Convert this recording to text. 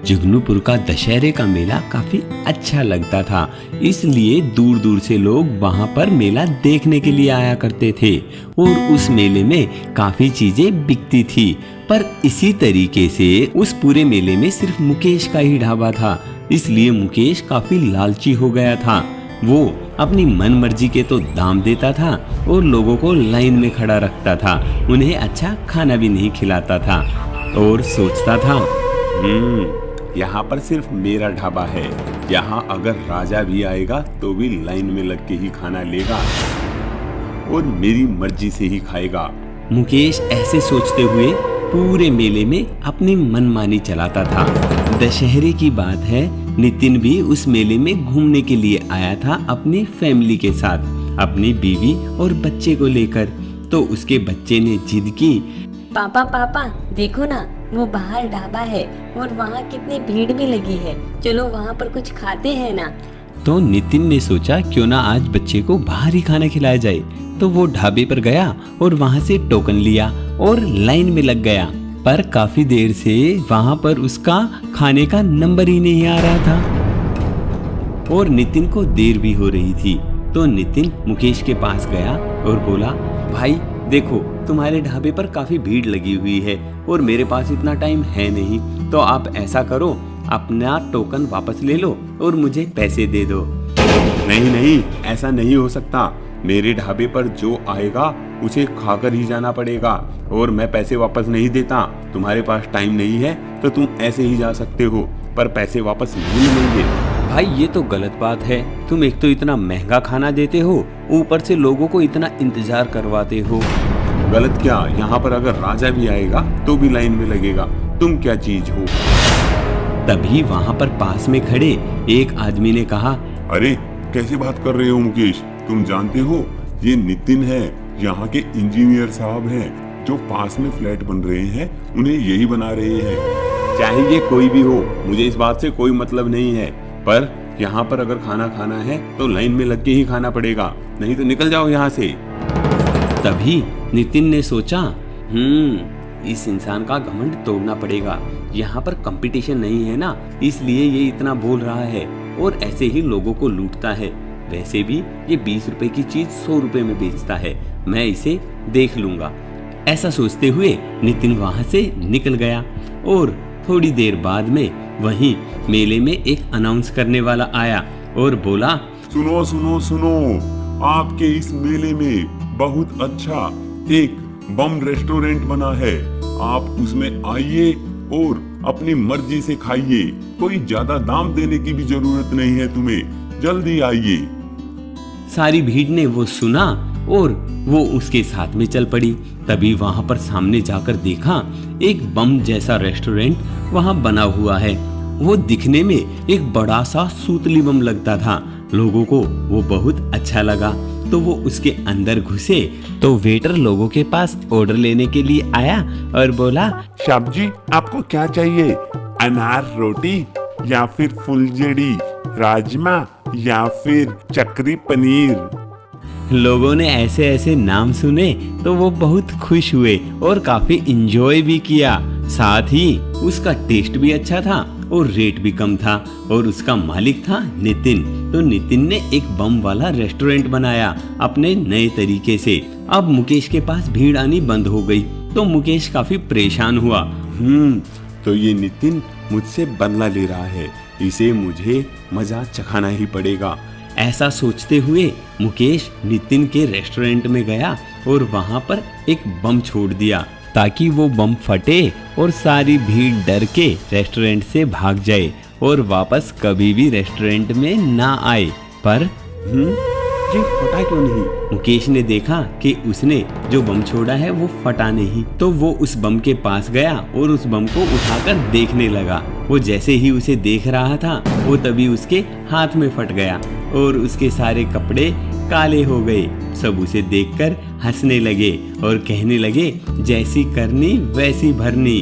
जुगनूपुर का दशहरे का मेला काफी अच्छा लगता था, इसलिए दूर दूर से लोग वहाँ पर मेला देखने के लिए आया करते थे और उस मेले में काफी चीजें बिकती थी। पर इसी तरीके से उस पूरे मेले में सिर्फ मुकेश का ही ढाबा था, इसलिए मुकेश काफी लालची हो गया था। वो अपनी मन मर्जी के तो दाम देता था और लोगों को लाइन में खड़ा रखता था, उन्हें अच्छा खाना भी नहीं खिलाता था और सोचता था यहाँ पर सिर्फ मेरा ढाबा है, यहाँ अगर राजा भी आएगा तो भी लाइन में लग के ही खाना लेगा और मेरी मर्जी से ही खाएगा। मुकेश ऐसे सोचते हुए पूरे मेले में अपनी मनमानी चलाता था। दशहरे की बात है, नितिन भी उस मेले में घूमने के लिए आया था अपनी फैमिली के साथ, अपनी बीवी और बच्चे को लेकर। तो उसके बच्चे ने जिद की, पापा पापा देखो ना, वो बाहर ढाबा है और वहाँ कितनी भीड़ भी लगी है, चलो वहाँ पर कुछ खाते हैं ना। तो नितिन ने सोचा क्यों ना आज बच्चे को बाहर ही खाना खिलाया जाए। तो वो ढाबे पर गया और वहाँ से टोकन लिया और लाइन में लग गया। पर काफी देर से वहाँ पर उसका खाने का नंबर ही नहीं आ रहा था और नितिन को देर भी हो रही थी। तो नितिन मुकेश के पास गया और बोला, भाई देखो, तुम्हारे ढाबे पर काफी भीड़ लगी हुई है और मेरे पास इतना टाइम है नहीं, तो आप ऐसा करो, अपना टोकन वापस ले लो और मुझे पैसे दे दो। नहीं नहीं, ऐसा नहीं हो सकता। मेरे ढाबे पर जो आएगा उसे खाकर ही जाना पड़ेगा और मैं पैसे वापस नहीं देता। तुम्हारे पास टाइम नहीं है तो तुम ऐसे ही जा सकते हो, पर पैसे वापस नहीं मिलेंगे। भाई ये तो गलत बात है, तुम एक तो इतना महंगा खाना देते हो, ऊपर से लोगों को इतना इंतजार करवाते हो। गलत क्या, यहाँ पर अगर राजा भी आएगा तो भी लाइन में लगेगा, तुम क्या चीज हो। तभी वहाँ पर पास में खड़े एक आदमी ने कहा, अरे कैसे बात कर रहे हो मुकेश, तुम जानते हो ये नितिन है, यहाँ के इंजीनियर साहब हैं, जो पास में फ्लैट बन रहे हैं उन्हें यही बना रहे हैं। चाहे ये कोई भी हो, मुझे इस बात से कोई मतलब नहीं है, पर यहाँ पर अगर खाना खाना है तो लाइन में लग के ही खाना पड़ेगा, नहीं तो निकल जाओ यहाँ से। तभी नितिन ने सोचा, इस इंसान का घमंड तोड़ना पड़ेगा, यहाँ पर कंपटीशन नहीं है ना, इसलिए ये इतना बोल रहा है और ऐसे ही लोगों को लूटता है। वैसे भी ये 20 रुपए की चीज 100 रुपए में बेचता है, मैं इसे देख लूंगा। ऐसा सोचते हुए नितिन वहां से निकल गया और थोड़ी देर बाद में वहीं मेले में एक अनाउंस करने वाला आया और बोला, सुनो सुनो सुनो, आपके इस मेले में बहुत अच्छा एक बम रेस्टोरेंट बना है, आप उसमें आइए और अपनी मर्जी से खाइए, कोई ज्यादा दाम देने की भी जरूरत नहीं है तुम्हें, जल्दी आइए। सारी भीड़ ने वो सुना और वो उसके साथ में चल पड़ी। तभी वहां पर सामने जाकर देखा एक बम जैसा रेस्टोरेंट वहां बना हुआ है। वो दिखने में एक बड़ा सा सूतली बम लगता था। लोगों को वो बहुत अच्छा लगा, तो वो उसके अंदर घुसे तो वेटर लोगों के पास ऑर्डर लेने के लिए आया और बोला, साहब जी आपको क्या चाहिए, अनार रोटी या फिर फुलझड़ी, राजमा या फिर चक्री पनीर। लोगों ने ऐसे ऐसे नाम सुने तो वो बहुत खुश हुए और काफी इंजॉय भी किया। साथ ही उसका टेस्ट भी अच्छा था और रेट भी कम था और उसका मालिक था नितिन। तो नितिन ने एक बम वाला रेस्टोरेंट बनाया अपने नए तरीके से। अब मुकेश के पास भीड़ आनी बंद हो गई तो मुकेश काफी परेशान हुआ। तो ये नितिन मुझसे बदला ले रहा है, इसे मुझे मजा चखाना ही पड़ेगा। ऐसा सोचते हुए मुकेश नितिन के रेस्टोरेंट में गया और वहां पर एक बम छोड़ दिया ताकि वो बम फटे और सारी भीड़ डर के रेस्टोरेंट से भाग जाए और वापस कभी भी रेस्टोरेंट में ना आए। पर ये फटा क्यों नहीं? मुकेश ने देखा कि उसने जो बम छोड़ा है वो फटा नहीं, तो वो उस बम के पास गया और उस बम को उठाकर देखने लगा। वो जैसे ही उसे देख रहा था वो तभी उसके हाथ में फट गया और उसके सारे कपड़े काले हो गए। सब उसे देखकर हंसने लगे और कहने लगे, जैसी करनी वैसी भरनी।